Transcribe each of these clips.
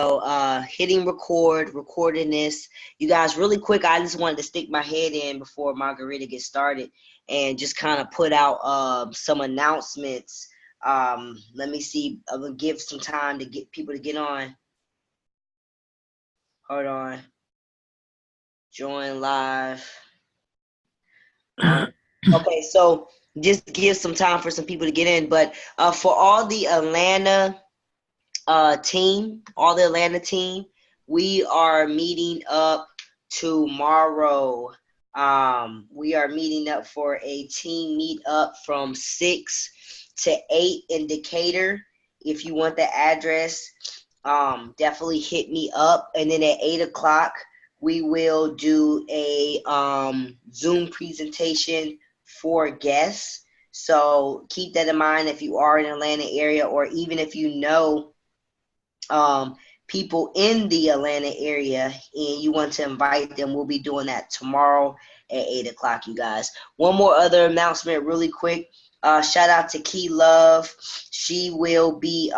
Hitting record, recording this. You guys, really quick, I just wanted to stick my head in before Margarita gets started and just kind of put out some announcements. Let me see. I'm going to give some time to get people to get on. Hold on. Join live. Okay, so just give some time for some people to get in. But for all the Atlanta team, we are meeting up tomorrow. We are meeting up for a team meetup from 6 to 8 in Decatur. If you want the address, definitely hit me up. And then at 8 o'clock, we will do a Zoom presentation for guests. So keep that in mind if you are in the Atlanta area, or even if you know people in the Atlanta area and you want to invite them. We'll be doing that tomorrow at 8 o'clock, you guys. One more other announcement really quick. Shout out to Key Love. She will be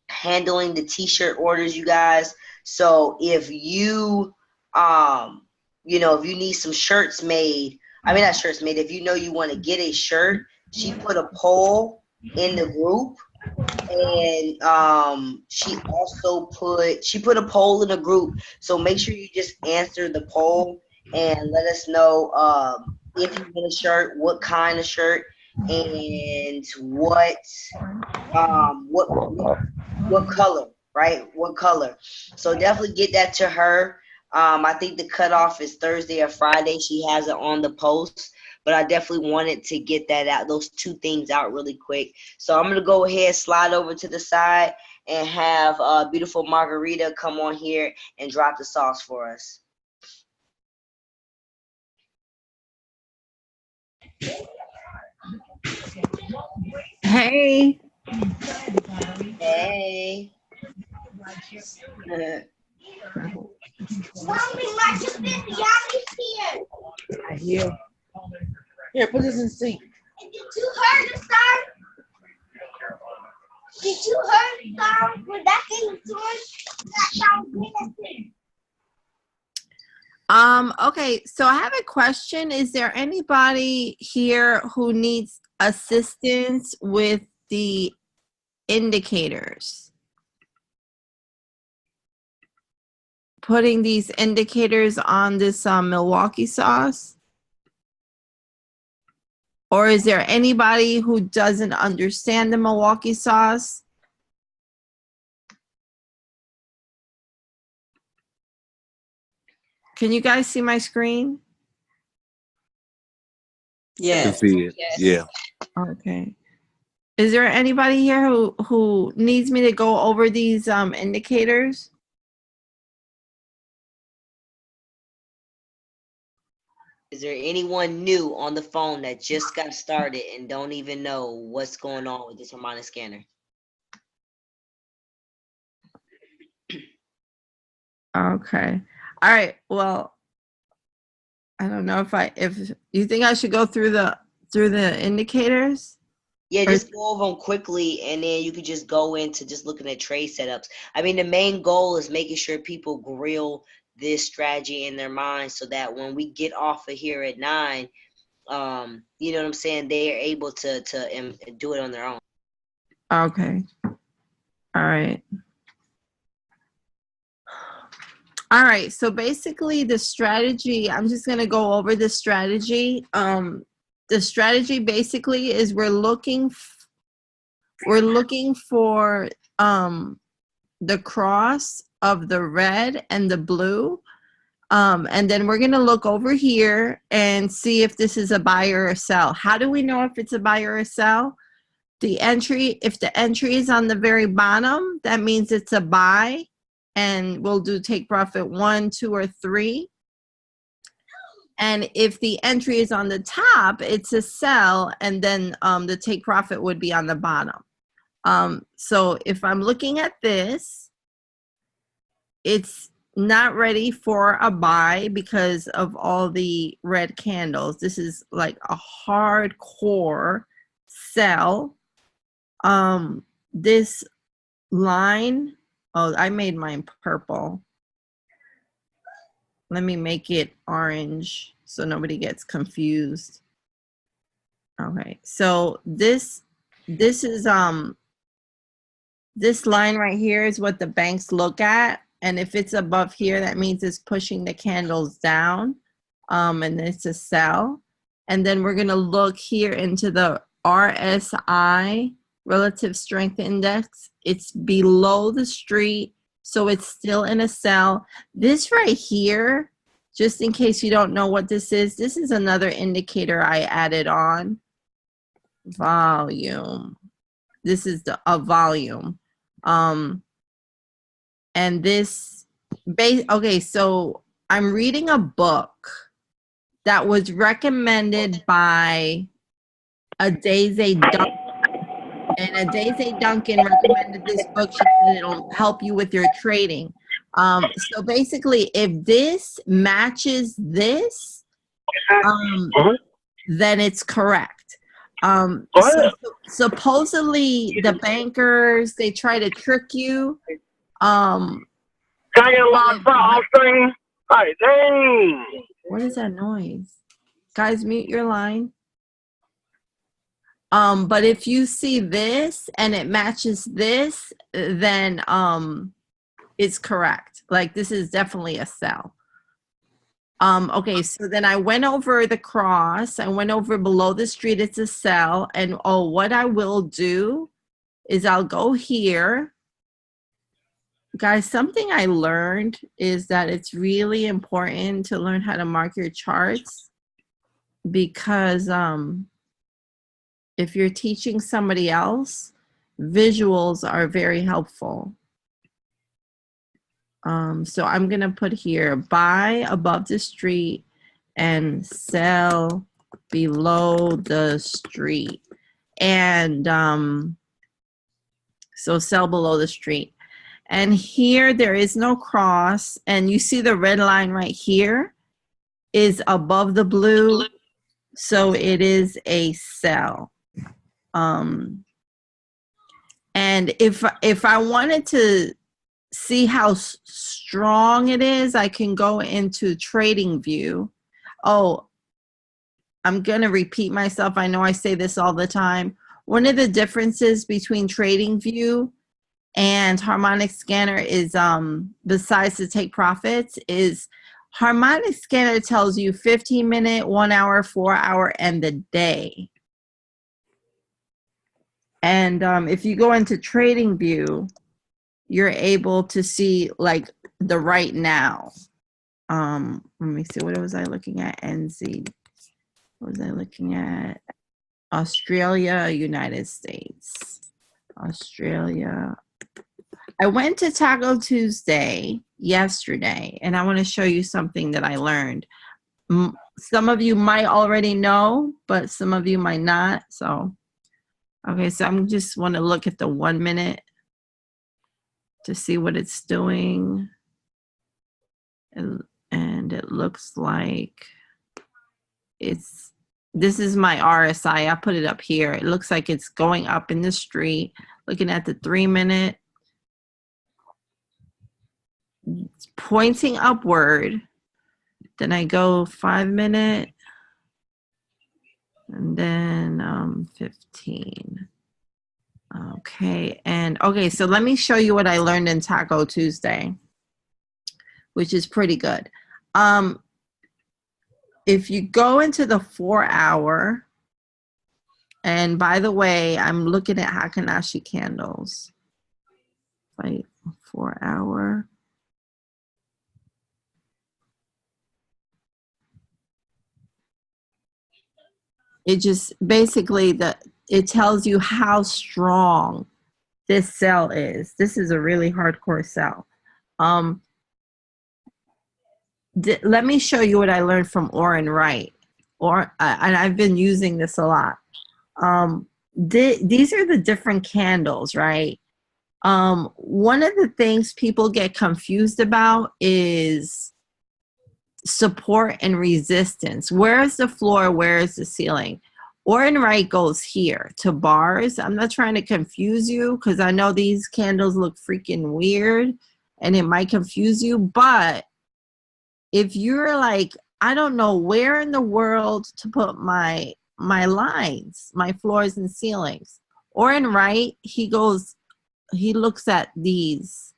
handling the t-shirt orders, you guys. So if you if you need some shirts made, not shirts made, if you know you want to get a shirt, she put a poll in the group. And she put a poll in the group. So make sure you just answer the poll and let us know if you want a shirt, what kind of shirt, and what color, right? What color. So definitely get that to her. I think the cutoff is Thursday or Friday. She has it on the post. But I definitely wanted to get that out, those two things out really quick. So I'm going to go ahead, slide over to the side, and have beautiful Margarita come on here and drop the sauce for us. Hey. Hey. Mommy, my Yami's here. I hear. Here, put this in the sink. Did you hear the sound? Did you hear the sound when that thing was doing? That sound good. Okay, so I have a question. Is there anybody here who needs assistance with the indicators? Putting these indicators on this Milwaukee sauce? Or is there anybody who doesn't understand the Milwaukee sauce? Can you guys see my screen? Yes. I can see it. Yes. Yeah. Okay. Is there anybody here who needs me to go over these indicators? Is there anyone new on the phone that just got started and don't even know what's going on with this Harmonic Scanner? Okay. All right. Well, I don't know if you think I should go through the indicators. Yeah, just go over them quickly, and then you could just go into just looking at trade setups. The main goal is making sure people grill this strategy in their mind so that when we get off of here at 9, you know what I'm saying, they are able to do it on their own. Okay. All right. All right. So basically the strategy, I'm just going to go over the strategy. The strategy basically is we're looking for the cross of the red and the blue. And then we're going to look over here and see if this is a buy or a sell. How do we know if it's a buy or a sell? If the entry is on the very bottom, that means it's a buy, and we'll do take profit 1, 2, or 3. And if the entry is on the top, it's a sell, and then the take profit would be on the bottom. So if I'm looking at this, it's not ready for a buy because of all the red candles. This is like a hardcore sell. This line Oh, I made mine purple. Let me make it orange so nobody gets confused. Okay, so this is this line right here is what the banks look at, and if it's above here, that means it's pushing the candles down, and it's a sell. And then we're gonna look here into the RSI, Relative Strength Index. It's below the street, so it's still in a sell. This right here, just in case you don't know what this is another indicator I added on. Volume. This is a volume. And this okay, so I'm reading a book that was recommended by Adeze Duncan. And Adeze Duncan recommended this book. She said it'll help you with your trading. So basically, if this matches this, then it's correct. So supposedly the bankers, they try to trick you. What is that noise? Guys, mute your line. But if you see this and it matches this, then it's correct. Like, this is definitely a sell. Okay, so then I went over the cross. I went over below the street. It's a sell. And what I will do is I'll go here. Guys, something I learned is that it's really important to learn how to mark your charts, because if you're teaching somebody else, visuals are very helpful. So I'm going to put here, buy above the street and sell below the street. And so sell below the street. And here there is no cross. And you see the red line right here is above the blue. So it is a sell. And if I wanted to see how strong it is, I can go into Trading View. Oh, I'm going to repeat myself. I know I say this all the time. One of the differences between Trading View and Harmonic Scanner is, besides to take profits, is Harmonic Scanner tells you 15-minute, 1 hour, 4 hour, and the day. And if you go into Trading View, you're able to see like the right now. Let me see, what was I looking at? NZ. What was I looking at? Australia, United States. Australia. I went to Taco Tuesday yesterday, and I want to show you something that I learned. Some of you might already know, but some of you might not. So, okay, so I'm just want to look at the 1 minute to see what it's doing. And it looks like this is my RSI. I put it up here. It looks like it's going up in the street. Looking at the 3 minute, it's pointing upward. Then I go 5 minute, and then 15. Okay, okay, so let me show you what I learned in Taco Tuesday, which is pretty good. If you go into the 4 hour, and by the way, I'm looking at Hakanashi candles. Like 4 hour. It just basically it tells you how strong this sell is. This is a really hardcore sell. Let me show you what I learned from Oran Wright. And I've been using this a lot. These are the different candles, right? One of the things people get confused about is support and resistance. Where is the floor? Where is the ceiling? Oran Wright goes here to bars. I'm not trying to confuse you because I know these candles look freaking weird and it might confuse you. But if you're like, I don't know where in the world to put my lines, my floors and ceilings. Oran Wright, he looks at these.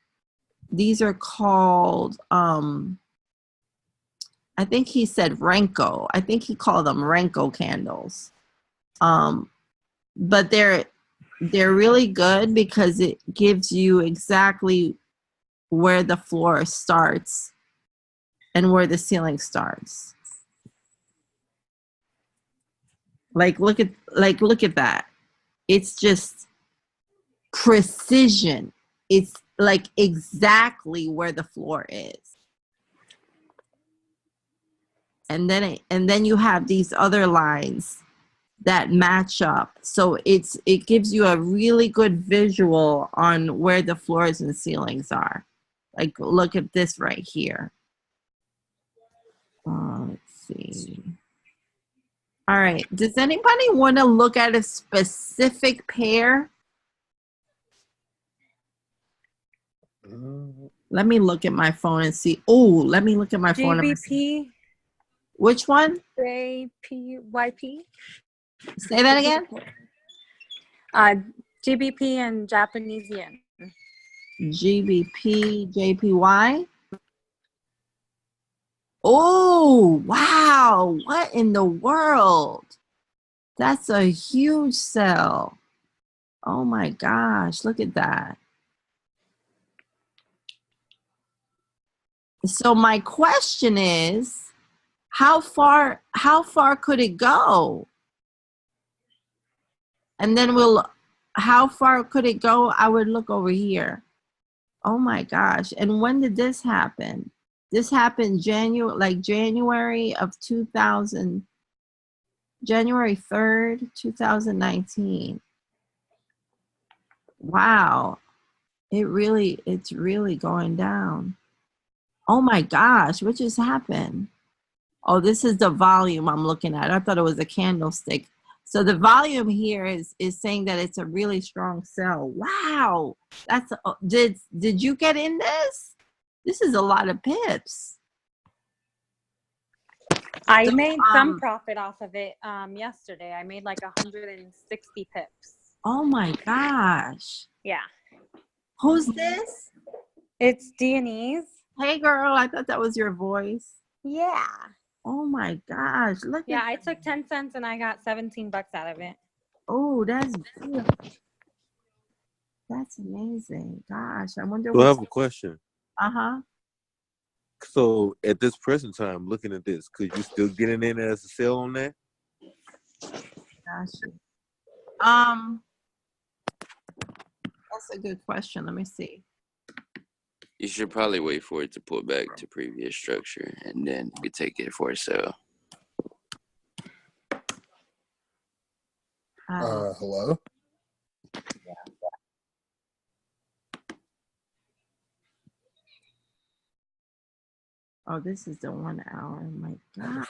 These are called, I think he said Renko. I think he called them Renko candles. But they're really good because it gives you exactly where the floor starts and where the ceiling starts. Look at that. It's just precision. It's like exactly where the floor is. And then you have these other lines that match up. So it gives you a really good visual on where the floors and ceilings are. Like, look at this right here. Let's see. All right. Does anybody want to look at a specific pair? Let me look at my phone and see. Oh, let me look at my phone. GBP. Which one? JPYP. Say that again. GBP and Japanese yen. GBP, JPY. Oh, wow. What in the world? That's a huge sell. Oh my gosh, look at that. So my question is, how far could it go? And then how far could it go? I would look over here. Oh my gosh. And when did this happen? This happened January of 2000, January 3rd, 2019. Wow. It's really going down. Oh my gosh, what just happened? Oh, this is the volume I'm looking at. I thought it was a candlestick. So the volume here is saying that it's a really strong sell. Wow. Did you get in this? This is a lot of pips. I made some profit off of it yesterday. I made like 160 pips. Oh my gosh. Yeah. Who's this? It's Dionese. Hey girl, I thought that was your voice. Yeah. Oh my gosh. Look at I took 10 cents and I got 17 bucks out of it. Oh, that's good. That's amazing. Gosh, I wonder So I have a question. Uh-huh. So at this present time, looking at this, could you still get in there as a sale on that? Gotcha. That's a good question. Let me see. You should probably wait for it to pull back to previous structure, and then you take it for a sale. Hello? Oh, this is the 1 hour. My God.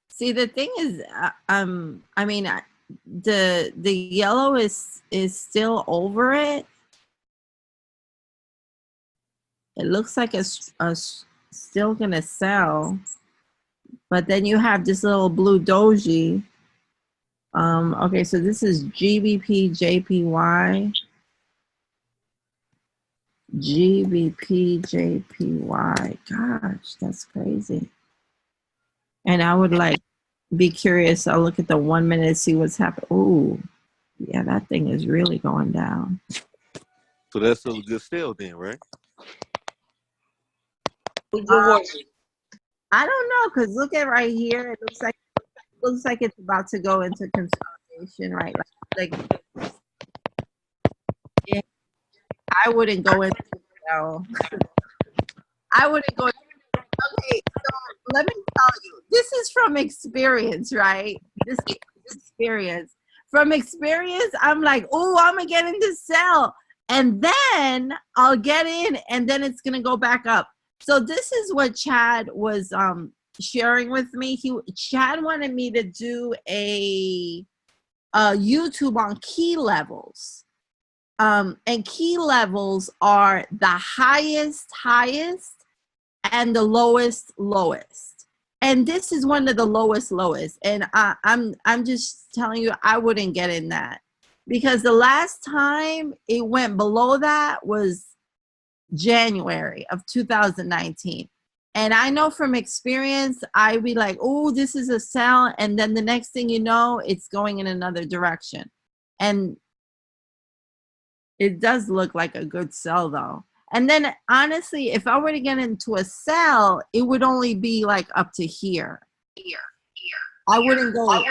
See, the thing is, I mean, the yellow is still over it. It looks like it's still gonna sell, but then you have this little blue doji. Okay, so this is GBP JPY. GBP JPY. Gosh, that's crazy. And I would be curious. I'll look at the 1 minute, see what's happening. Ooh, yeah, that thing is really going down. So that's still a good sale then, right? I don't know, because look at right here. It looks like it's about to go into consolidation, right? Yeah, I wouldn't go into I wouldn't go. Okay, so let me tell you, this is from experience, right? This is experience. From experience, I'm like, oh, I'm gonna get into sell, and then I'll get in, and then it's gonna go back up. So this is what Chad was sharing with me. Chad wanted me to do a YouTube on key levels. And key levels are the highest and the lowest. And this is one of the lowest. And I'm just telling you, I wouldn't get in that, because the last time it went below that was January of 2019. And I know from experience, I'd be like, oh, this is a sell. And then the next thing you know, it's going in another direction. And it does look like a good sell though. And then honestly, if I were to get into a sell, it would only be like up to here. I wouldn't go.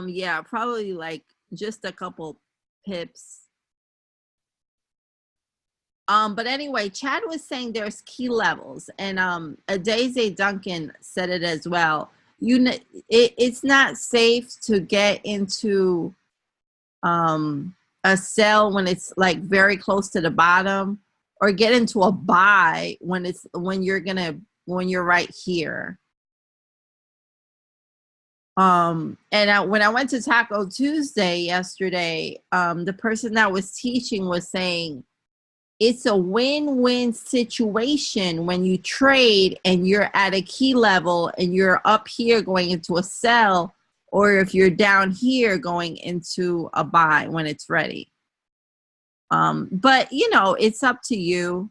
Yeah, probably like just a couple pips. But anyway, Chad was saying there's key levels, and Adeze Duncan said it as well. It's not safe to get into a sell when it's like very close to the bottom, or get into a buy when you're right here. And when I went to Taco Tuesday yesterday, the person that was teaching was saying it's a win-win situation when you trade and you're at a key level and you're up here going into a sell, or if you're down here going into a buy when it's ready. But you know, it's up to you.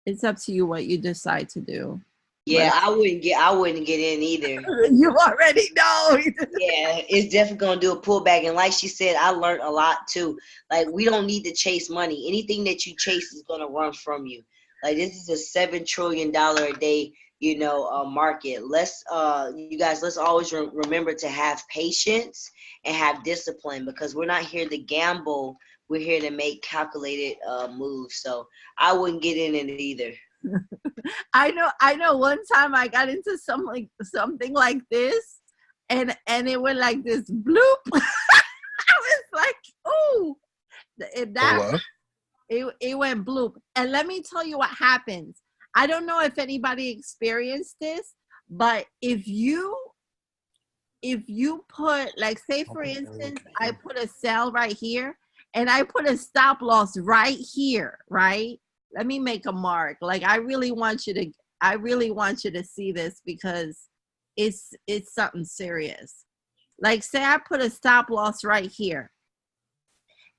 It's up to you what you decide to do. Yeah, I wouldn't get in either. You already know. Yeah, it's definitely gonna do a pullback. And like she said, I learned a lot too. Like, we don't need to chase money. Anything that you chase is gonna run from you. Like, this is a $7 trillion a day, market. Let's always remember to have patience and have discipline, because we're not here to gamble. We're here to make calculated moves. So I wouldn't get in it either. I know one time I got into something like this, and it went like this, bloop. I was like, oh, it went bloop. And let me tell you what happens. I don't know if anybody experienced this, but if you put, like, say for instance, I put a sell right here and I put a stop loss right here, right? Let me make a mark. Like, I really want you to see this, because it's something serious. Like, say I put a stop loss right here,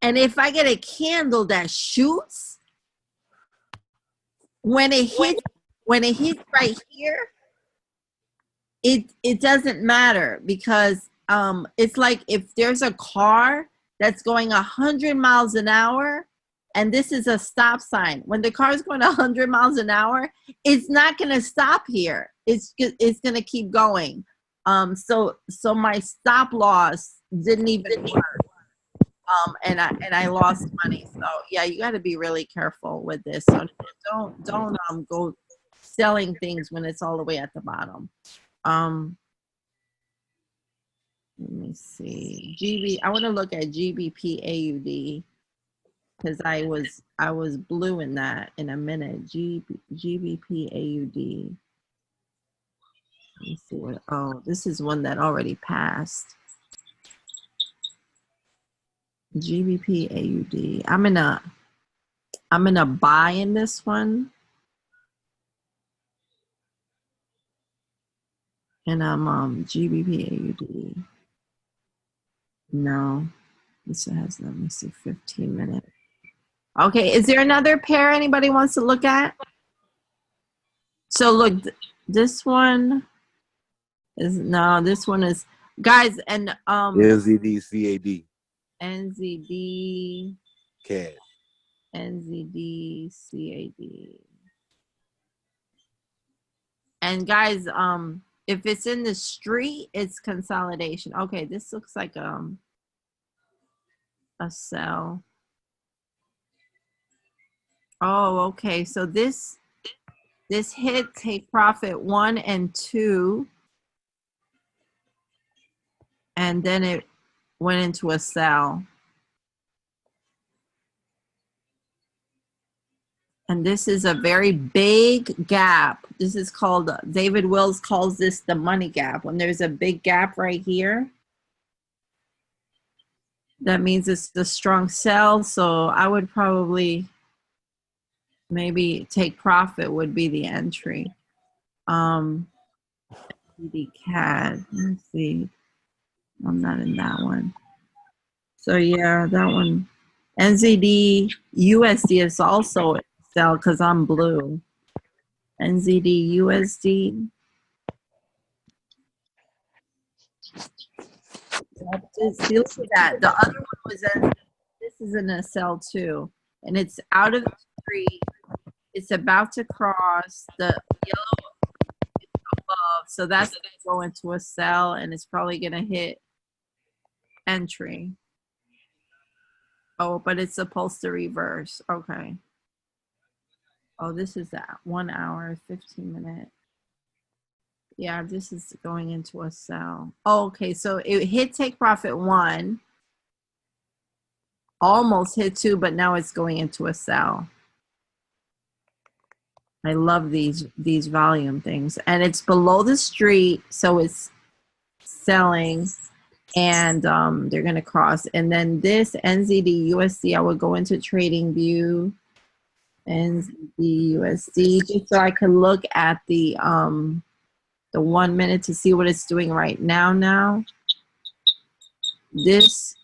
and if I get a candle that shoots, when it hits right here, it doesn't matter, because it's like if there's a car that's going 100 miles an hour, and this is a stop sign. When the car is going 100 miles an hour, it's not going to stop here. It's going to keep going. So my stop loss didn't even work. And I lost money. So yeah, you got to be really careful with this. So don't go selling things when it's all the way at the bottom. Let me see. I want to look at GBP AUD, because I was blue in that in a minute. GBP AUD. Let me see what. Oh, this is one that already passed. GBP AUD. I'm in a buy in this one, and I'm GBP AUD. No, this has, let me see, 15 minutes. Okay, is there another pair anybody wants to look at? So look, this one is, no, this one is, guys, and NZD CAD. NZD CAD. NZD CAD. And guys, if it's in the street, it's consolidation. Okay, this looks like a sell. Oh, okay. So this hit take profit 1 and 2. and then it went into a sell. And this is a very big gap. This is called, David Wills calls this the money gap. When there's a big gap right here, that means it's the strong sell. So I would probably maybe take profit would be the entry. The CAD, let's see. I'm not in that one. So yeah, that one. NZD USD is also sell because I'm blue. NZD USD. See, look at that. The other one was this is in a sell too, and it's out of the street. It's about to cross the yellow above, so that's going to go into a sell, and it's probably going to hit entry. Oh, but it's supposed to reverse. Okay. Oh, this is that 1 hour, 15 minute. Yeah, this is going into a sell. Oh, okay, so it hit take profit 1. Almost hit 2, but now it's going into a sell. I love these volume things. And it's below the street, so it's selling. And they're going to cross. And then this NZD USD, I would go into trading view. NZD USD, just so I could look at the 1 minute to see what it's doing right now. This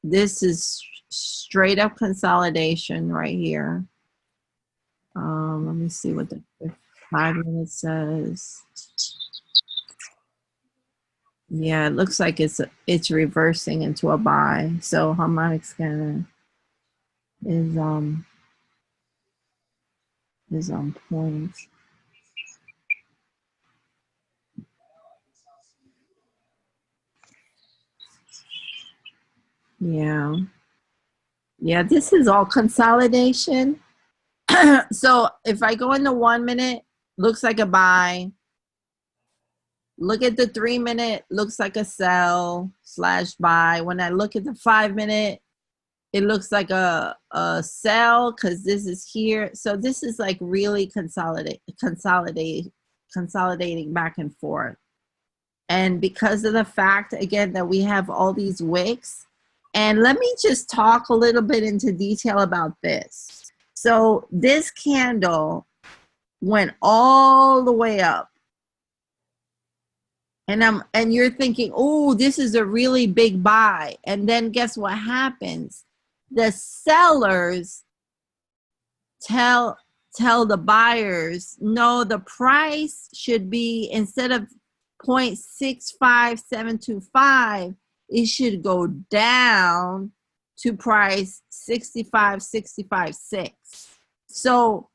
is straight up consolidation right here. Let me see what the 5 minute says. Yeah, it looks like it's reversing into a buy. So Harmonic Scanner is on point. Yeah. Yeah, this is all consolidation. So if I go in the 1 minute, looks like a buy. Look at the 3 minute, looks like a sell / buy. When I look at the 5 minute, it looks like a sell because this is here. So this is like really consolidating back and forth. And because of the fact, again, that we have all these wicks, and let me just talk a little bit into detail about this. So this candle went all the way up. And you're thinking, oh, this is a really big buy. And then guess what happens? The sellers tell the buyers, no, the price should be, instead of 0.65725, it should go down to price 65.6. So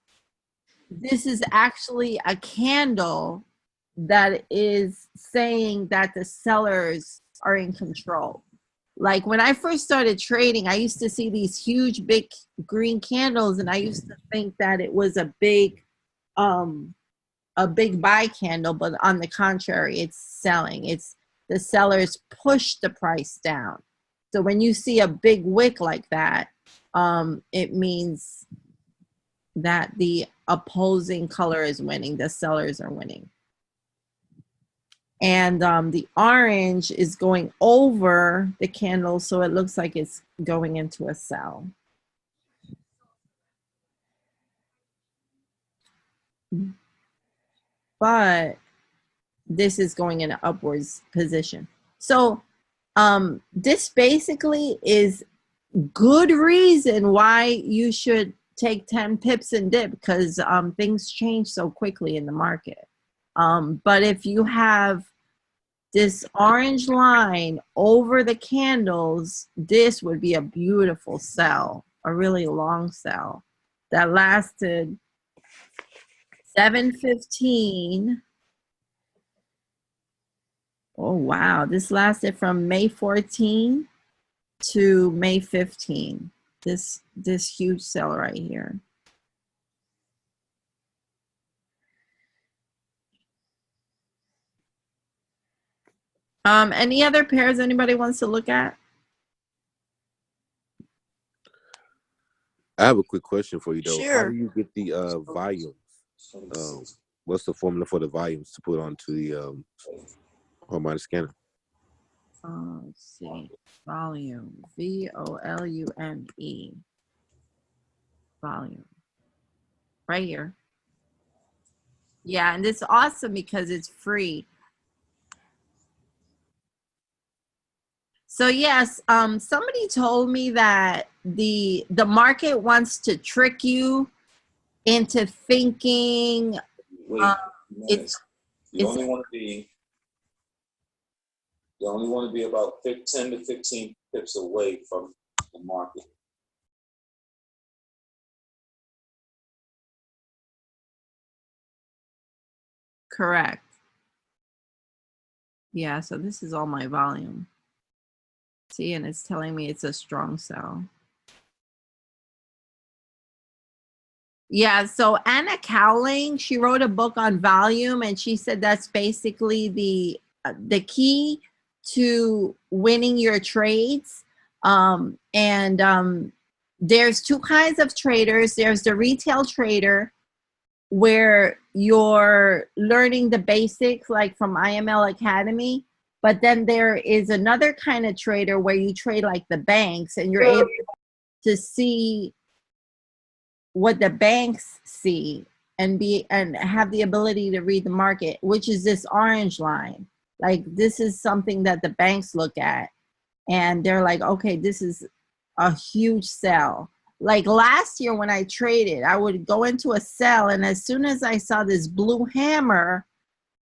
this is actually a candle that is saying that the sellers are in control. Like when I first started trading, I used to see these huge, big green candles, and I used to think that it was a big buy candle, but on the contrary, it's selling. It's the sellers push the price down. So when you see a big wick like that, it means that the opposing color is winning. The sellers are winning. And the orange is going over the candle, so it looks like it's going into a sell. But this is going in an upwards position. So this basically is good reason why you should take 10 pips and dip, because things change so quickly in the market. But if you have this orange line over the candles, this would be a beautiful sell, a really long sell that lasted 7:15. Oh, wow. This lasted from May 14 to May 15. This huge sell right here. Any other pairs anybody wants to look at? I have a quick question for you though. How Sure. do you get the volumes? What's the formula for the volumes to put onto the harmonic scanner? Let's see. Volume. VOLUME. Volume. Right here. Yeah, and it's awesome because it's free. So yes, somebody told me that the market wants to trick you into thinking it's You only want to be about 10 to 15 pips away from the market. correct. Yeah, so this is all my volume. See, and it's telling me it's a strong sell. Yeah, so Anna Cowling, she wrote a book on volume, and she said that's basically the key to winning your trades. There's two kinds of traders. There's the retail trader, where you're learning the basics, like from IML Academy. But then there is another kind of trader where you trade like the banks, and you're able to see what the banks see and have the ability to read the market, which is this orange line. Like, this is something that the banks look at, and they're like, okay, this is a huge sell. Like last year when I traded, I would go into a sell, and as soon as I saw this blue hammer,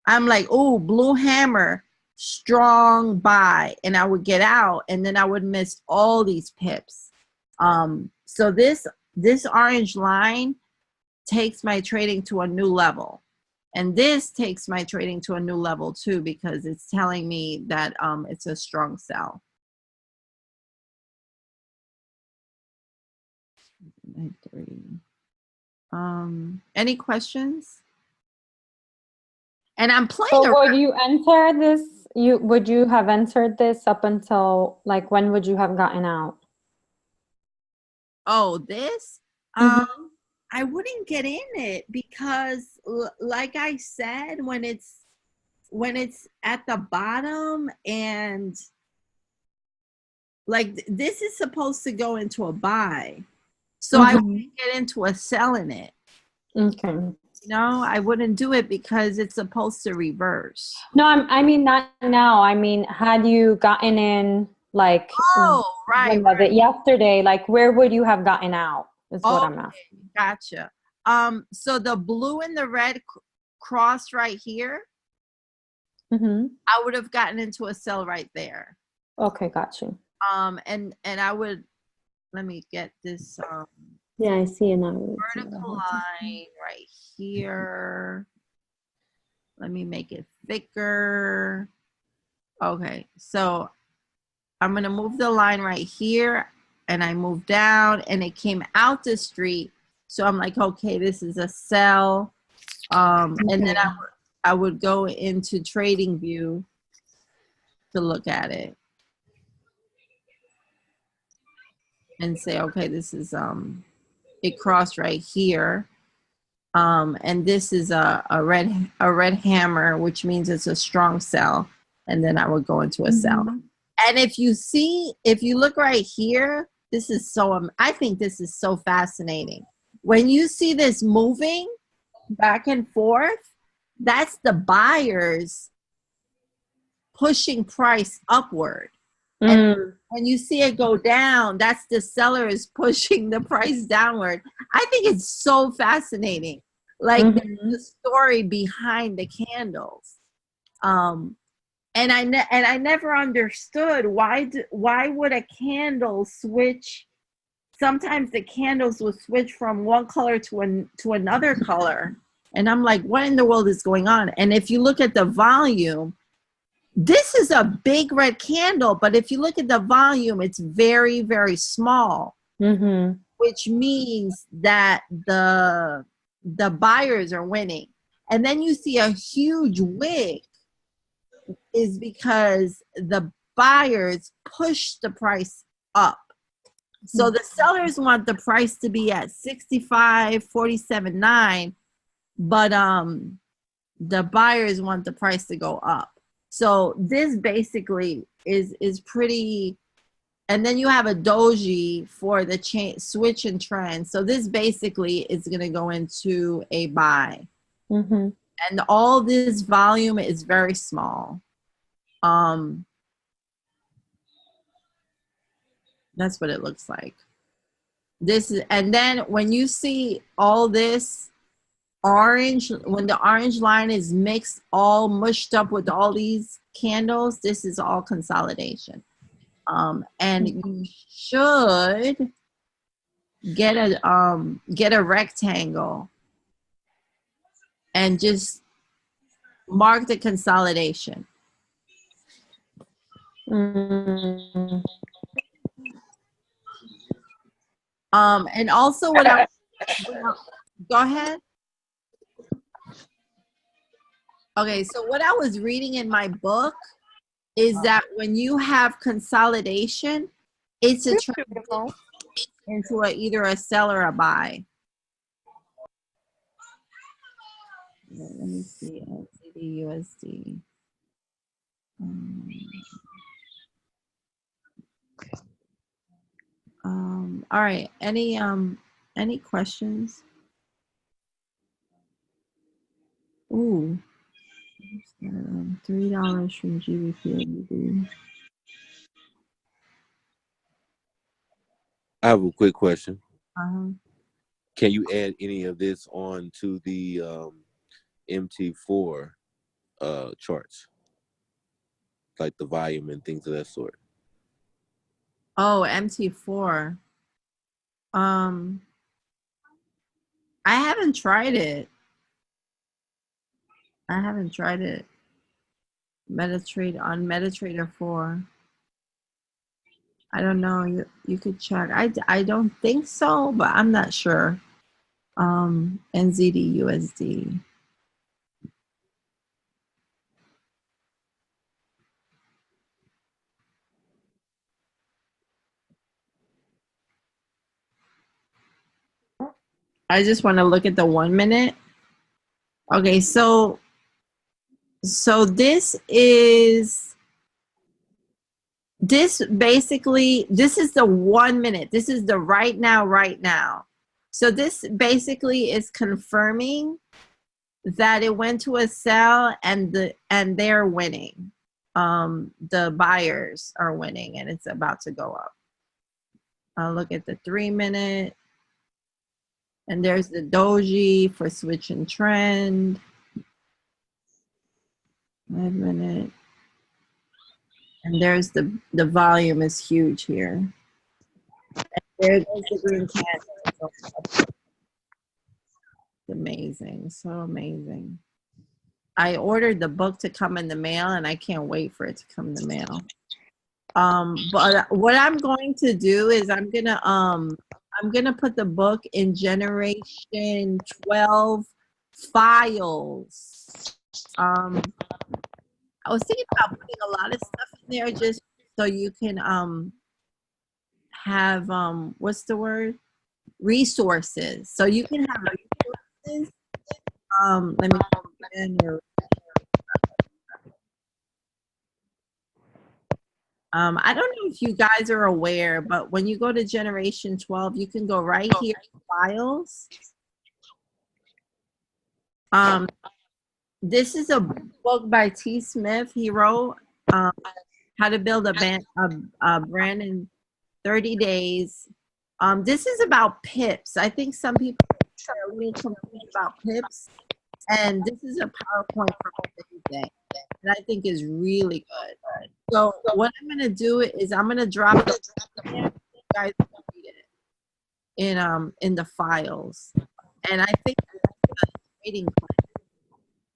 I'm like, oh, blue hammer, strong buy, and I would get out, and then I would miss all these pips. So this orange line takes my trading to a new level. And this takes my trading to a new level too, because it's telling me that it's a strong sell. Any questions? And I'm playing So would you enter this? Would you have entered this up until, like, when would you have gotten out? Oh, this? I wouldn't get in it because, like I said, when it's at the bottom, and like this is supposed to go into a buy, so I wouldn't get into a sell in it. Okay. No, I wouldn't do it because it's supposed to reverse. No, I mean not now. I mean, had you gotten in, like, right, when was it? Yesterday, like, where would you have gotten out? Is what I'm asking. Gotcha. So the blue and the red cross right here, I would have gotten into a sell right there. Okay, gotcha. And I would, let me get this yeah, I see it now. vertical line right here. Let me make it thicker. Okay, so I'm gonna move the line right here, and I moved down, and it came out the street. So I'm like, okay, this is a sell. And then I would go into Trading View to look at it and say, okay, this is it crossed right here. And this is a red hammer, which means it's a strong sell. And then I would go into a sell. And if you look right here, this is I think this is so fascinating. When you see this moving back and forth, that's the buyers pushing price upward. And when you see it go down, that's the sellers pushing the price downward. I think it's so fascinating. Like the story behind the candles. And I never understood why would a candle switch. Sometimes the candles will switch from one color to another color. And I'm like, what in the world is going on? And if you look at the volume, this is a big red candle, but if you look at the volume, it's very, very small, which means that the buyers are winning. And then you see a huge wick is because the buyers push the price up. So the sellers want the price to be at 65, 47.9, but the buyers want the price to go up. So this basically is pretty. And then you have a doji for the switch and trend. So this basically is going to go into a buy. Mm-hmm. And all this volume is very small. That's what it looks like. This is, and then when you see all this orange, when the orange line is mixed, all mushed up with all these candles, this is all consolidation. And you should get a rectangle and just mark the consolidation. Mm-hmm. And also what I go ahead. Okay, so what I was reading in my book is that when you have consolidation, it's a transition into either a sell or a buy. Let me see, LCD USD. All right. Any questions? Ooh, $3 from GBP. I have a quick question. Uh-huh. Can you add any of this on to the MT4 charts, like the volume and things of that sort? Oh, MT4. I haven't tried it. MetaTrader 4. I don't know. You could check. I don't think so, but I'm not sure. NZD USD. I just want to look at the 1 minute. Okay, so this is basically, this is the 1 minute. This is the right now. So this basically is confirming that it went to a sell and they're winning. The buyers are winning and it's about to go up. I'll look at the 3 minute. And there's the doji for switch and trend. 5 minute. And there's the volume is huge here. And there goes the green candle. It's amazing, so amazing. I ordered the book to come in the mail and I can't wait for it to come in the mail. But what I'm going to do is I'm gonna put the book in generation 12 files. I was thinking about putting a lot of stuff in there just so you can have what's the word? Resources. So you can have resources. Let me again your I don't know if you guys are aware, but when you go to generation 12, you can go right here to files. This is a book by T. Smith. He wrote How to Build a Brand in 30 Days. This is about pips. I think some people are a little confused about pips. And this is a PowerPoint for everything that I think is really good. So what I'm going to do is I'm going to drop it. You guys can read it in the files. And I think this is a trading plan.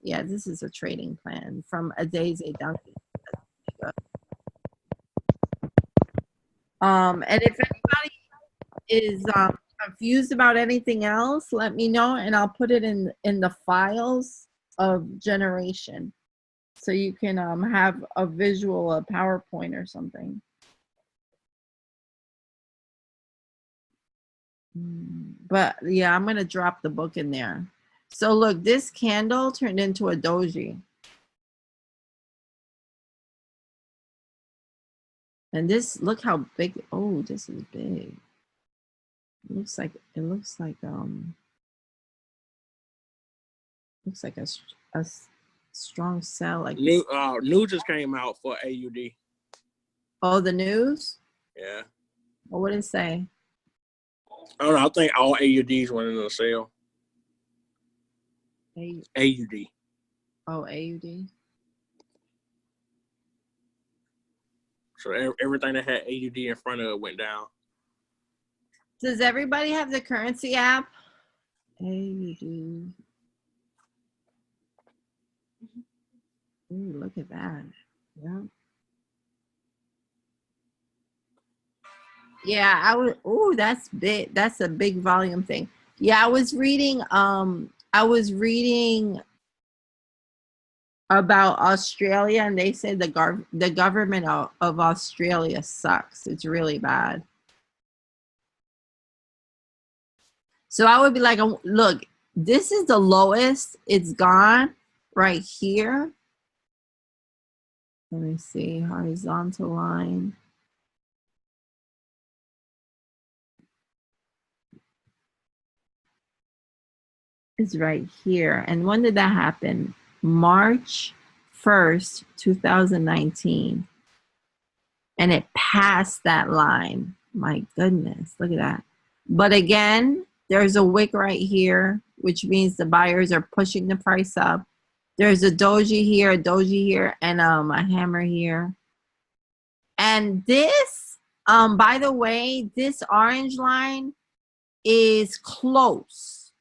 Yeah, this is a trading plan from Adeze Duncan. And if anybody is confused about anything else, let me know and I'll put it in the files of generation. so you can have a visual, a PowerPoint or something. But yeah, I'm gonna drop the book in there. So look, this candle turned into a doji. And this, look how big. Oh, this is big. It looks like looks like a strong cell. Like New just came out for AUD. oh, the news. Yeah. Well, what did it say? I don't know. I think all AUDs went into the sale. AUD. Oh, AUD. So everything that had AUD in front of it went down. Does everybody have the currency app? AUD. Ooh, look at that. Yeah. Yeah, I would. Ooh, that's big. That's a big volume thing. Yeah, I was reading about Australia, and they said the government of Australia sucks. It's really bad. So I would be like, look, this is the lowest. It's gone right here. Let me see, horizontal line. Is right here. And when did that happen? March 1st, 2019. And it passed that line. My goodness, look at that. But again, there's a wick right here, which means the buyers are pushing the price up. There's a doji here, and a hammer here. And this, by the way, this orange line is close.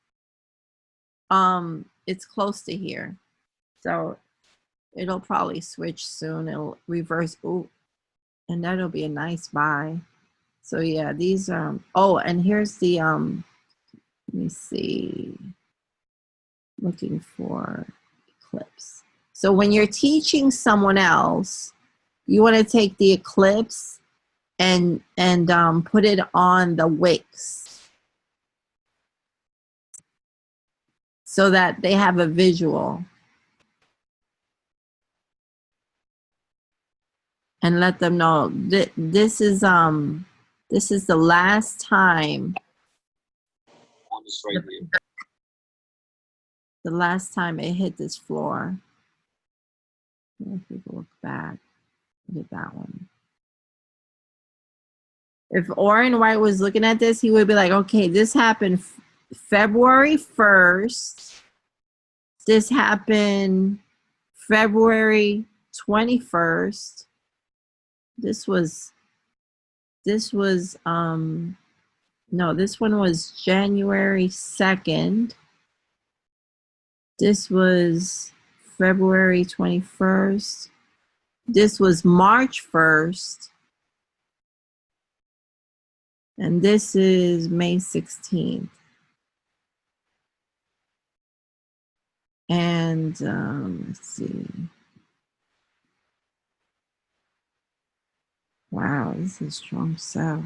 It's close to here. So it'll probably switch soon. It'll reverse. Ooh, and that'll be a nice buy. So yeah, these oh, and here's the let me see. Looking for eclipse. So when you're teaching someone else, you want to take the eclipse and put it on the wicks so that they have a visual. And let them know that this is the last time. The last time it hit this floor. If people look back, look at that one. If Oran Wright was looking at this, he would be like, okay, this happened February 1st. This happened February 21st. This was no, this one was January 2nd. This was February 21st. This was March 1st. And this is May 16th. And let's see. Wow, this is strong sell.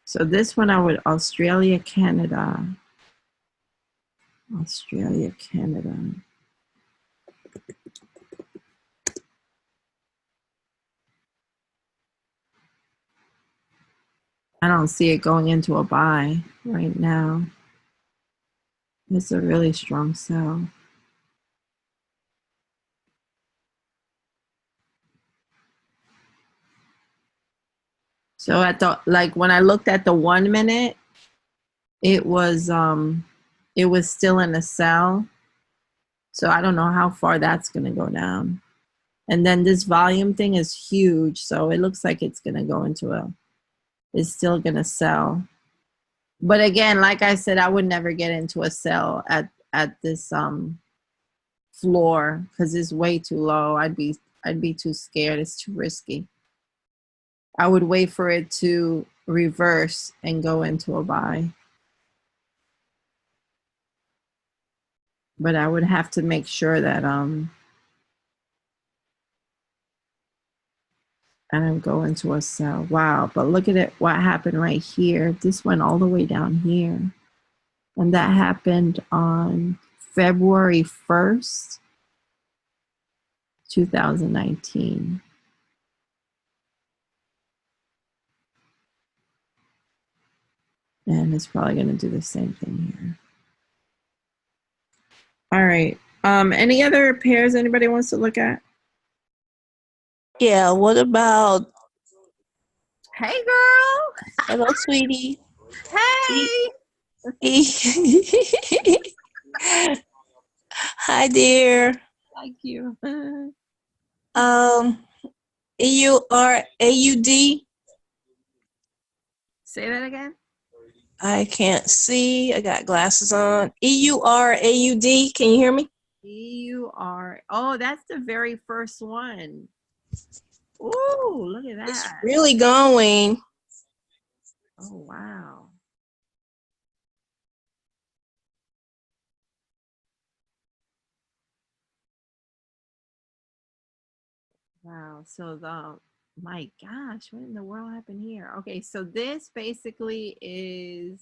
So this one I would Australia, Canada. Australia, Canada. I don't see it going into a buy right now. It's a really strong sell. So at the, like when I looked at the 1 minute, it was still in a sell. So I don't know how far that's gonna go down. And then this volume thing is huge, so it looks like it's gonna go into it's still gonna sell. But again, like I said, I would never get into a sell at this floor because it's way too low. I'd be too scared. It's too risky. I would wait for it to reverse and go into a buy. But I would have to make sure that And I'm going to a sell. Wow, but look at it, what happened right here. This went all the way down here. And that happened on February 1st, 2019. And it's probably going to do the same thing here. All right. Any other pairs anybody wants to look at? Yeah, what about, Hey, girl. hello, sweetie. Hey. Hi, dear. Thank you. EURAUD. Say that again. I can't see. I got glasses on. EURAUD. Can you hear me? EUR. Oh, that's the very first one. Ooh, look at that. It's really going. Oh, wow. Wow. So my gosh, what in the world happened here? Okay, so this basically is,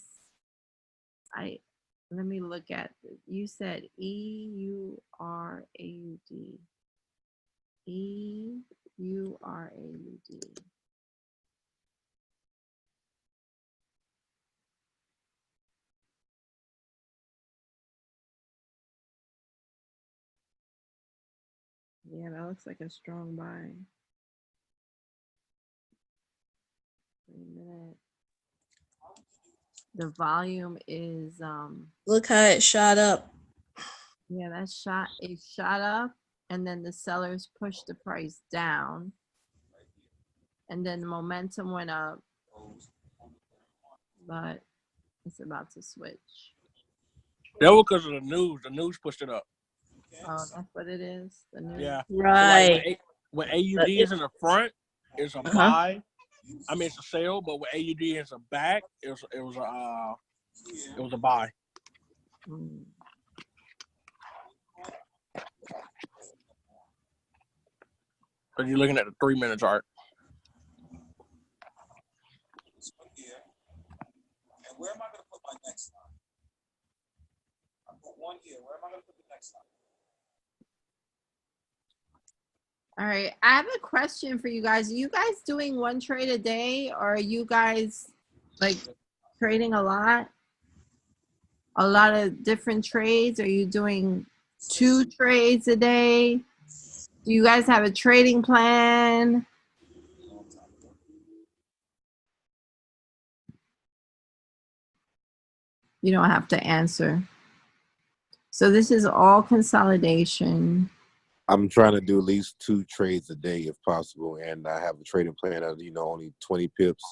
let me look at, you said EURAUD. EURAUD. Yeah, that looks like a strong buy. Wait a minute. The volume is Look how it shot up. yeah, it shot up, and then the sellers pushed the price down, and then the momentum went up, but it's about to switch. That was because of the news. The news pushed it up. Oh, that's what it is. The news. Yeah. Right. So like when AUD is in the front, it's a buy. I mean, it's a sell, but when AUD is a back, it was a buy. Mm. Because you're looking at the 3-minute chart. And where am I going to put my next line? I put one here. Where am I going to put the next line? All right, I have a question for you guys. Are you guys doing one trade a day, or are you guys like trading a lot of different trades? Are you doing 2 trades a day? Do you guys have a trading plan? You don't have to answer. So this is all consolidation. I'm trying to do at least 2 trades a day if possible, and I have a trading plan of only 20 pips.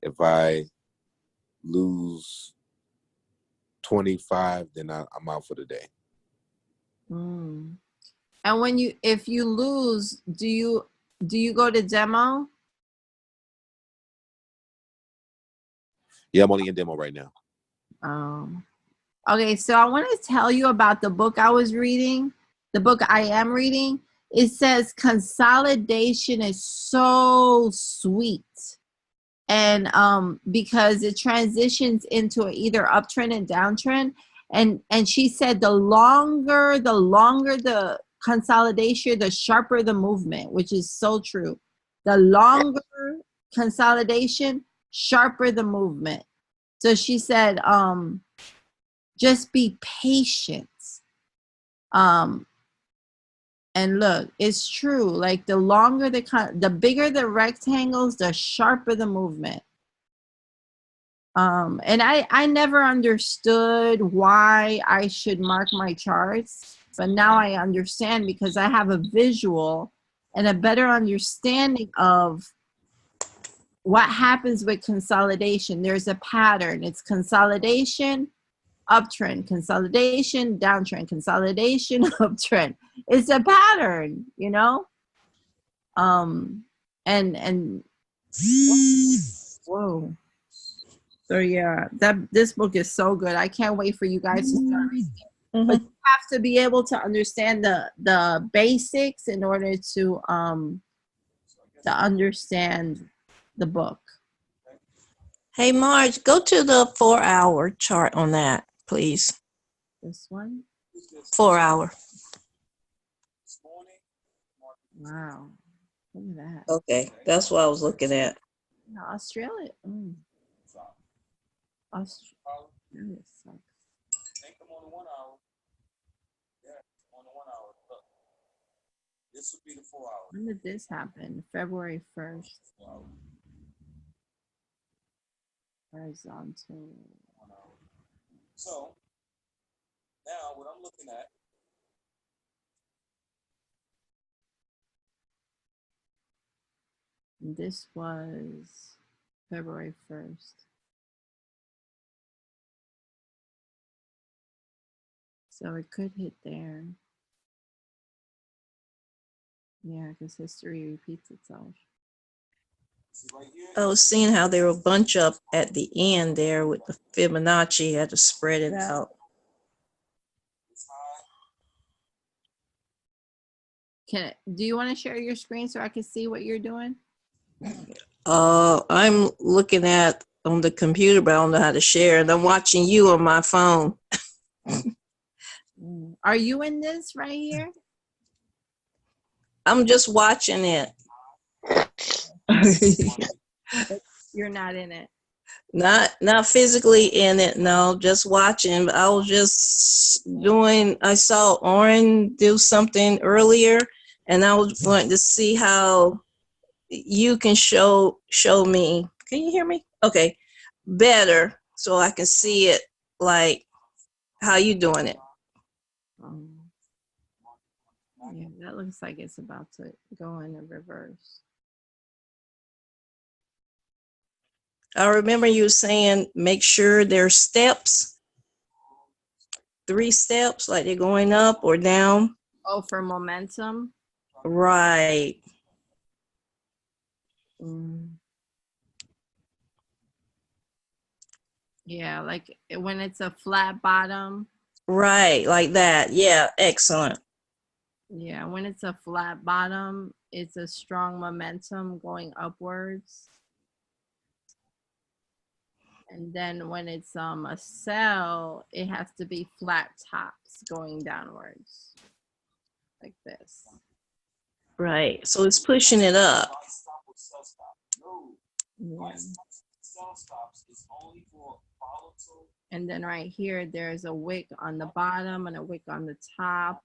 If I lose 25, then I'm out for the day. Mm. And if you lose, do you go to demo? Yeah, I'm only in demo right now. Okay, so I want to tell you about the book I was reading. The book I am reading. It says consolidation is so sweet. And because it transitions into either uptrend and downtrend. And she said the longer the consolidation, the sharper the movement, which is so true. The longer consolidation, sharper the movement. So she said, just be patient. And look, it's true. Like the longer the bigger the rectangles, the sharper the movement. And I never understood why I should mark my charts, but now I understand because I have a visual and a better understanding of what happens with consolidation. There's a pattern. It's consolidation, uptrend, consolidation, downtrend, consolidation, uptrend. It's a pattern, and whoa. So yeah, this book is so good. I can't wait for you guys to start reading it. But you have to be able to understand the basics in order to to understand the book. Hey, Marge, go to the 4-hour chart on that, please. This one? 4-hour. Wow. Look at that. Okay, that's what I was looking at. Yeah, Australia. Australia sucks. Think I'm on the 1 hour. Yeah, on the 1 hour. Look. This would be the 4 hour. When did this happen? February 1st. Horizontal. 1 hour. So now what I'm looking at. This was February 1st. So it could hit there. Yeah, because history repeats itself. I was seeing how they were a bunch up at the end there with the Fibonacci, had to spread it out. Do you want to share your screen so I can see what you're doing? I'm looking at on the computer, but I don't know how to share, and I'm watching you on my phone. Are you in this right here? I'm just watching it. You're not in it. Not physically in it, no, just watching. I was just I saw Oran do something earlier, and I was wanting to see how you can show me. Can you hear me? Okay, better, so I can see it, like how you doing it. Yeah, that looks like it's about to go in a reverse. I remember you saying make sure there's steps, 3 steps, like they're going up or down. Oh, for momentum? Right. Yeah, like when it's a flat bottom. Right, like that. Yeah, excellent. Yeah, when it's a flat bottom, it's a strong momentum going upwards. And then when it's a sell, it has to be flat tops going downwards, like this. Right, so it's pushing it up. Yeah. And then right here, there's a wick on the bottom and a wick on the top.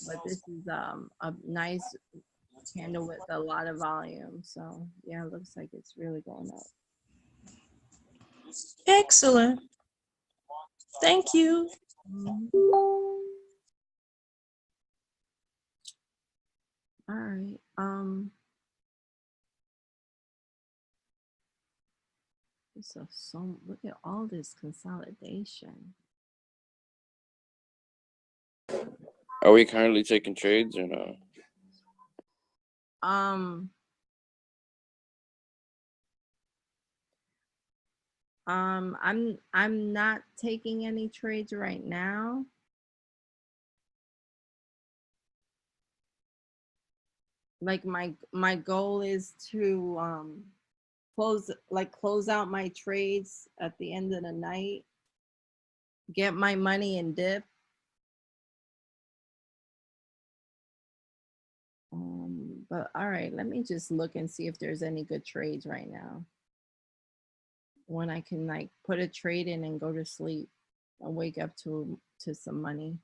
But this is a nice candle with a lot of volume. So yeah, it looks like it's really going up. Excellent. Thank you. All right. So look at all this consolidation. Are we currently taking trades or no? I'm not taking any trades right now. Like my goal is to close out my trades at the end of the night, get my money and dip. But all right, let me just look and see if there's any good trades right now. When I can like put a trade in and go to sleep and wake up to some money.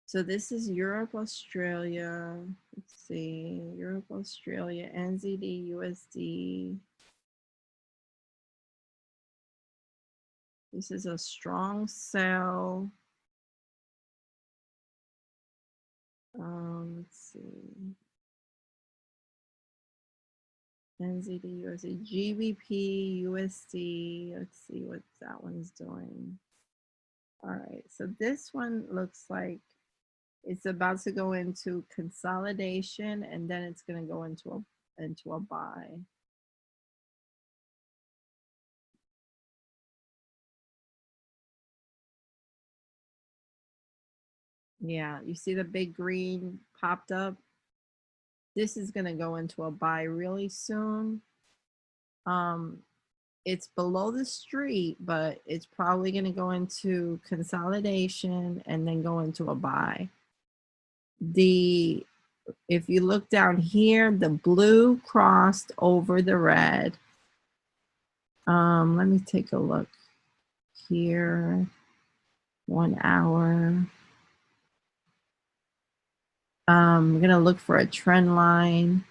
So this is Europe, Australia. Let's see, Europe, Australia, NZD, USD. This is a strong sell. Let's see. NZD, USD, GBP, USD. Let's see what that one's doing. All right, so this one looks like it's about to go into consolidation, and then it's going to go into a buy. Yeah, you see the big green popped up? This is going to go into a buy really soon. It's below the street, but it's probably going to go into consolidation and then go into a buy. If you look down here, the blue crossed over the red. Let me take a look here. 1 hour. I'm going to look for a trend line.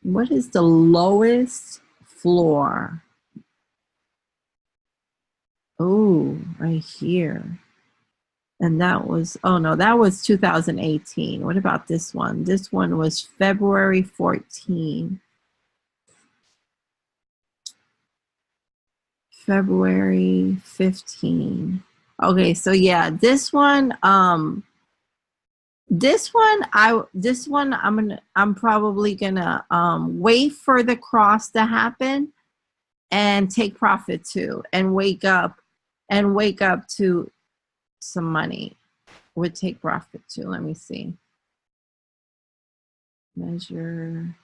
What is the lowest floor? Oh, right here. And that was, oh no, that was 2018. What about this one? This one was February 14. February 15. Okay, so yeah, this one, I'm probably gonna wait for the cross to happen and take profit too, and wake up to some money. Would take profit too. Let me see. Measure.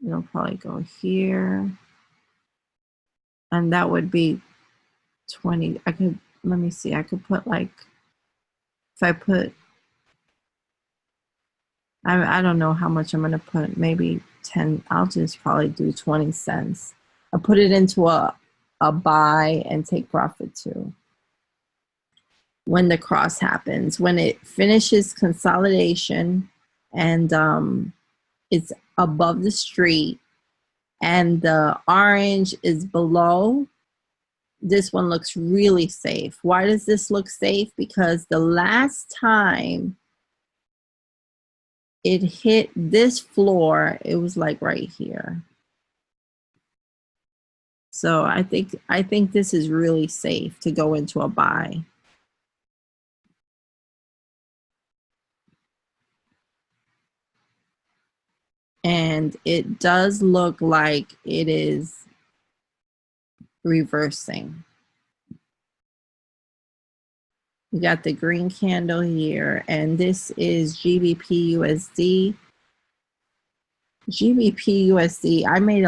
It'll probably go here. And that would be 20. Let me see. I could put like, if I put, I don't know how much I'm going to put, maybe 10. I'll just probably do 20 cents. I'll put it into a buy and take profit too. When the cross happens, when it finishes consolidation and it's above the street and the orange is below, this one looks really safe. Why does this look safe? Because the last time it hit this floor, it was like right here. So I think this is really safe to go into a buy. And it does look like it is reversing. We got the green candle here, and this is GBP USD. GBP USD, I made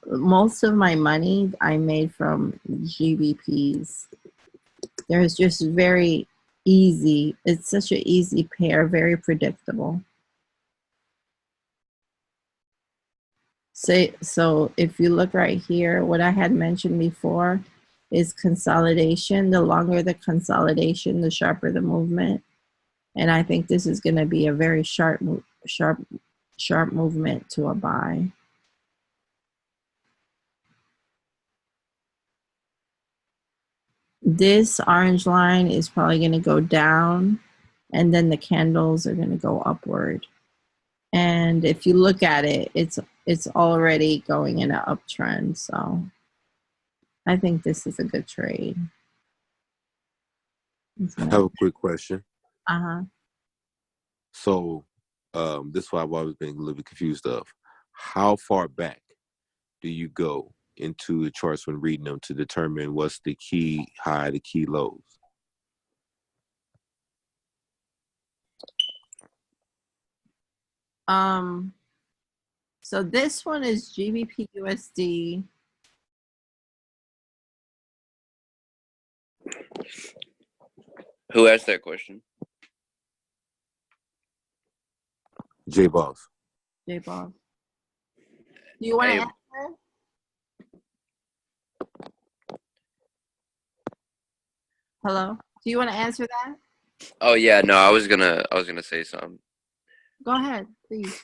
most of my money I made from GBPs. There's just very easy, it's such an easy pair, very predictable. So if you look right here, what I had mentioned before is consolidation. The longer the consolidation, the sharper the movement. And I think this is going to be a very sharp movement to a buy. This orange line is probably going to go down, and then the candles are going to go upward. And if you look at it, it's already going in an uptrend. So I think this is a good trade. I have a quick question. Uh-huh. So this is why I've always been a little bit confused of. How far back do you go into the charts when reading them to determine what's the key high, the key lows? So this one is GBP USD. Who asked that question? J-Boss. J-Boss. Do you want to answer? Hello? Do you want to answer that? Oh yeah, no, I was gonna say something. Go ahead, please.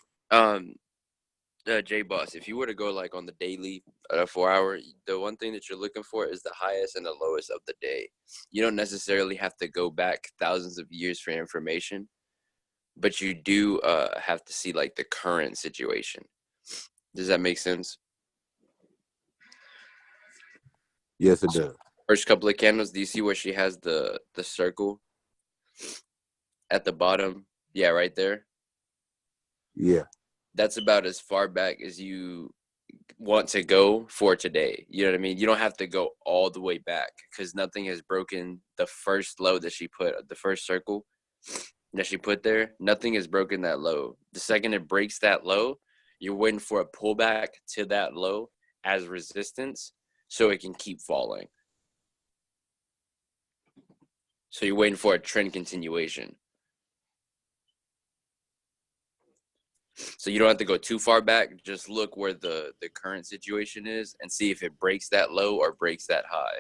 J Boss, if you were to go like on the daily 4 hour, the one thing that you're looking for is the highest and the lowest of the day. You don't necessarily have to go back thousands of years for information, but you do have to see like the current situation. Does that make sense? Yes, it does. First couple of candles, do you see where she has the circle at the bottom? Yeah, right there. Yeah. That's about as far back as you want to go for today. You know what I mean? You don't have to go all the way back because nothing has broken the first low that she put, the first circle that she put there. Nothing has broken that low. The second it breaks that low, you're waiting for a pullback to that low as resistance so it can keep falling. So you're waiting for a trend continuation. So you don't have to go too far back. Just look where the current situation is and see if it breaks that low or breaks that high.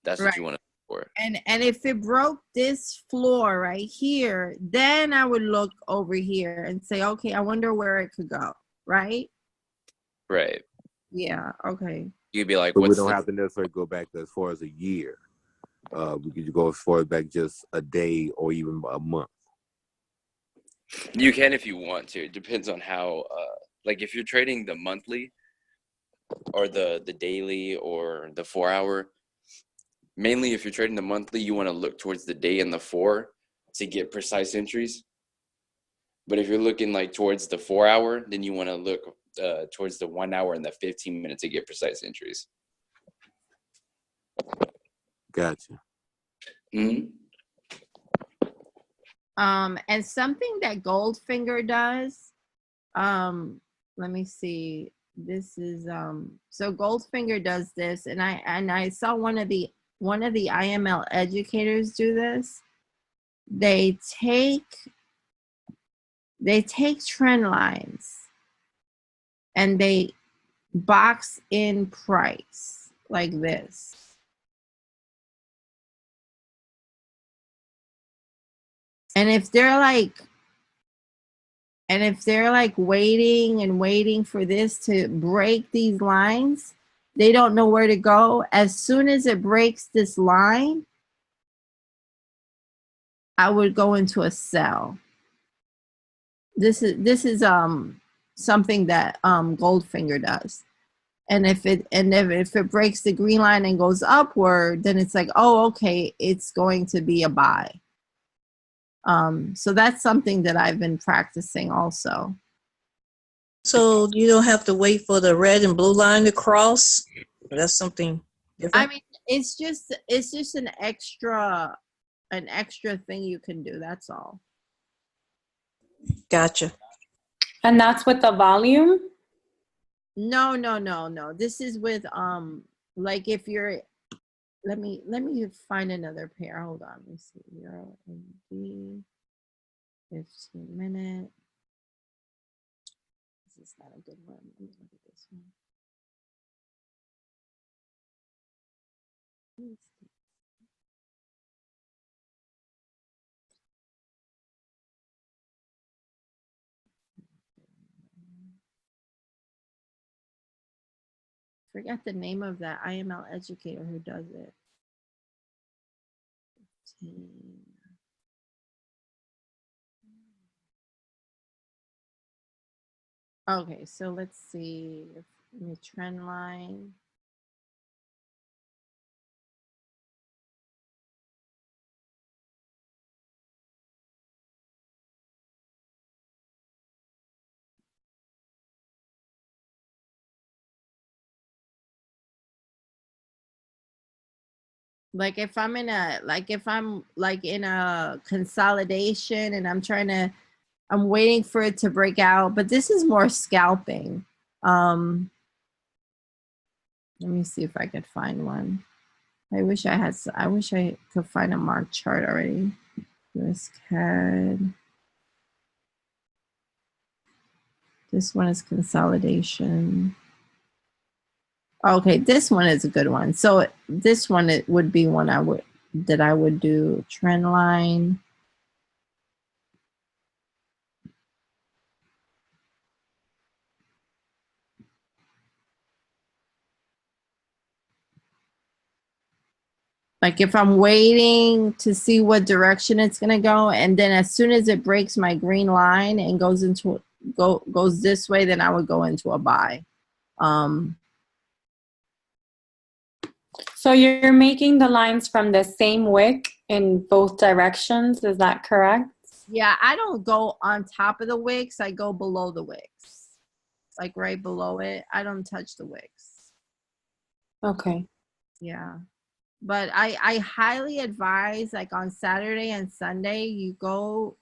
That's what you want to look for. And if it broke this floor right here, then I would look over here and say, okay, I wonder where it could go, right? Right. Yeah, okay. You'd be like, but we don't have to necessarily go back as far as a year. We could go as far back just a day or even a month. You can if you want to. It depends on how, like if you're trading the monthly or the daily or the 4 hour, mainly if you're trading the monthly, you want to look towards the day and the 4 to get precise entries. But if you're looking like towards the 4 hour, then you want to look towards the 1 hour and the 15 minutes to get precise entries. Gotcha. Mm-hmm. And something that Goldfinger does, let me see. This is so Goldfinger does this, and I saw one of the IML educators do this. They take trend lines and they box in price like this. And if they're like waiting for this to break these lines, they don't know where to go. As soon as it breaks this line, I would go into a sell. This is something that Goldfinger does. And if it breaks the green line and goes upward, then it's like, oh, okay, it's going to be a buy. So that's something that I've been practicing also. So you don't have to wait for the red and blue line to cross? That's something different? I mean, it's just an extra thing you can do. That's all. Gotcha. And that's with the volume? No. This is with like if you're, let me find another pair. Hold on. Let me see. Euro ND 15 minute. This is not a good one. Let me look at this one. Forget the name of that IML educator who does it. 15. Okay, so let's see. Let me trend line. Like if I'm in a consolidation and I'm waiting for it to break out, but this is more scalping. Let me see if I could find one. I wish I could find a marked chart already. US CAD. This one is consolidation. Okay, this one is a good one. So this one, it would be one I would do trend line. Like if I'm waiting to see what direction it's gonna go, and then as soon as it breaks my green line and goes this way, then I would go into a buy. So you're making the lines from the same wick in both directions, is that correct? Yeah, I don't go on top of the wicks, I go below the wicks. like right below it. I don't touch the wicks. Okay. Yeah. But I highly advise, like on Saturday and Sunday, you go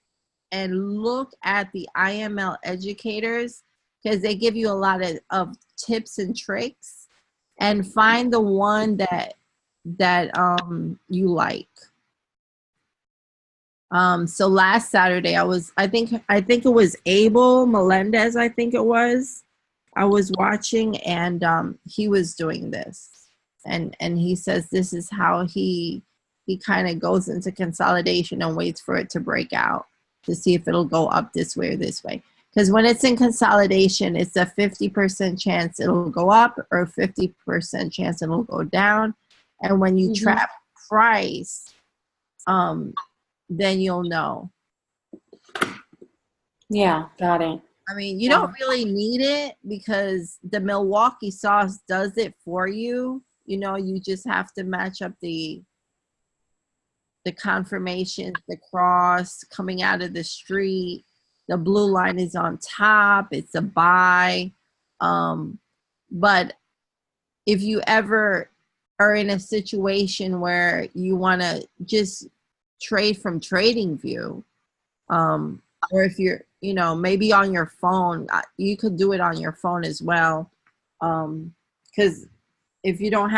and look at the IML educators, because they give you a lot of tips and tricks, and find the one that you like. So last Saturday I think it was Abel Melendez, I think it was. I was watching, and he was doing this. And he says this is how he kind of goes into consolidation and waits for it to break out to see if it'll go up this way or this way. Because when it's in consolidation, it's a 50% chance it'll go up or 50% chance it'll go down. And when you trap price, then you'll know. Yeah, got it. I mean, you don't really need it because the Milwaukee Sauce does it for you. You know, you just have to match up the confirmations, the cross coming out of the street. The blue line is on top. It's a buy. But if you ever are in a situation where you want to just trade from trading view, or if you're, you know, maybe on your phone, you could do it on your phone as well. Because if you don't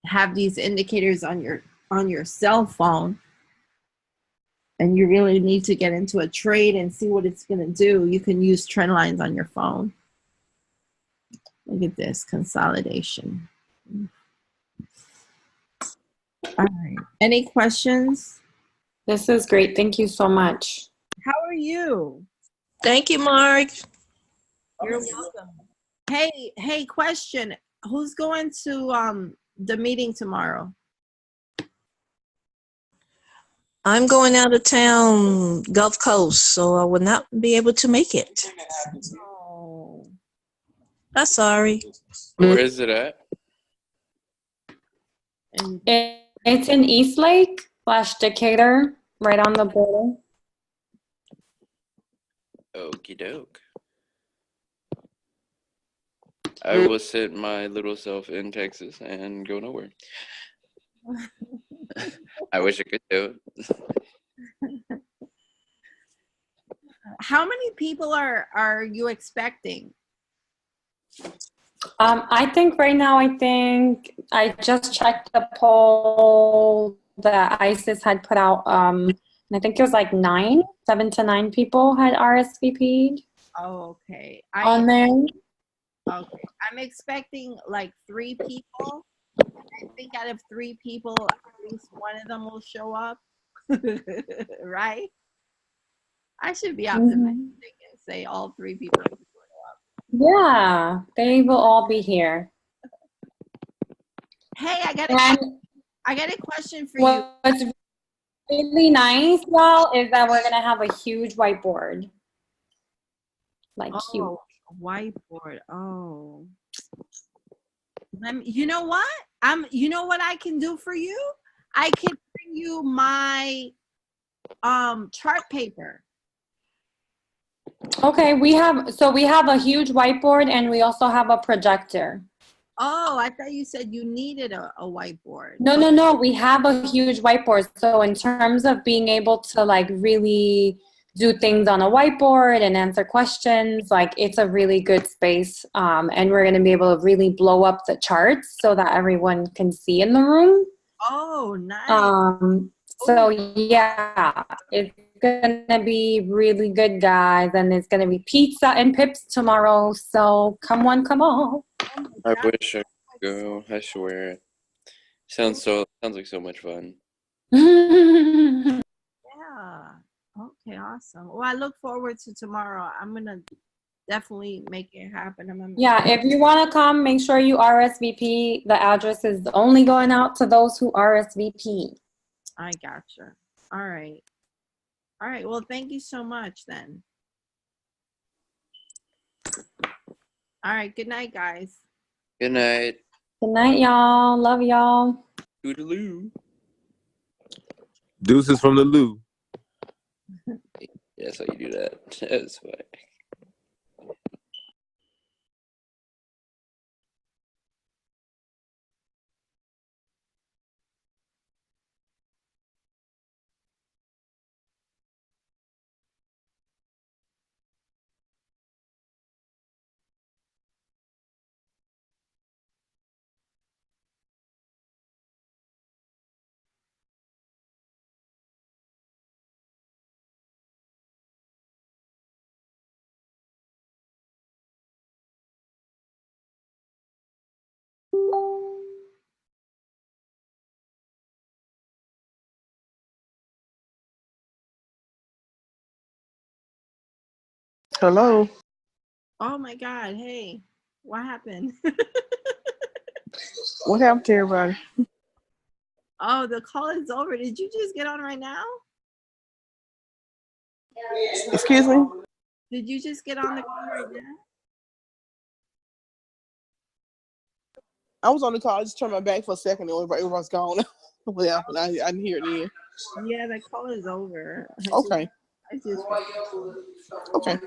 have these indicators on your cell phone, and you really need to get into a trade and see what it's going to do, you can use trend lines on your phone. Look at this consolidation. All right. Any questions? This is great. Thank you so much. How are you? Thank you, Mark. You're welcome. Hey, question. Who's going to the meeting tomorrow? I'm going out of town, Gulf Coast, so I will not be able to make it. Oh. I'm sorry. Where is it at? And It's in Eastlake / Decatur, right on the border. Okie doke. I will sit my little self in Texas and go nowhere. I wish I could do it. how many people are you expecting? I think right now, I just checked the poll that ISIS had put out. And I think it was like 7 to 9 people had RSVP'd. Oh, okay. On there. Okay. I'm expecting like 3 people. I think out of 3 people, at least one of them will show up. Right? I should be optimistic and say all 3 people will show up. Yeah, they will all be here. Hey, I got a question for you. What's really nice, y'all, is that we're gonna have a huge whiteboard. Like huge. Oh, whiteboard. Oh. You know what? You know what I can do for you? I can bring you my chart paper. Okay, we have a huge whiteboard and we also have a projector. Oh, I thought you said you needed a whiteboard. No, we have a huge whiteboard. So in terms of being able to like really do things on a whiteboard and answer questions, like it's a really good space. And we're gonna be able to really blow up the charts so that everyone can see in the room. Oh, nice. So yeah, it's gonna be really good, guys, and it's gonna be pizza and pips tomorrow. So come on. I wish I could go. I swear. Sounds like so much fun. Yeah. Okay, awesome. Well, I look forward to tomorrow. I'm gonna definitely make it happen. Yeah, if you want to come, make sure you RSVP. The address is only going out to those who RSVP. I gotcha. All right. Well, thank you so much then. All right. Good night, guys. Good night. Good night, y'all. Love y'all. Toodaloo. Deuces from the loo. Yeah, that's how you do that. That's why. Hello. Oh my God. Hey, what happened? What happened to everybody? Oh, the call is over. Did you just get on right now? Excuse me? Did you just get on the call right now? I was on the call. I just turned my back for a second and everyone's gone. Well, I didn't hear it then. Yeah, the call is over. Okay. I just Okay.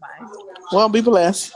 bye. Well, be blessed.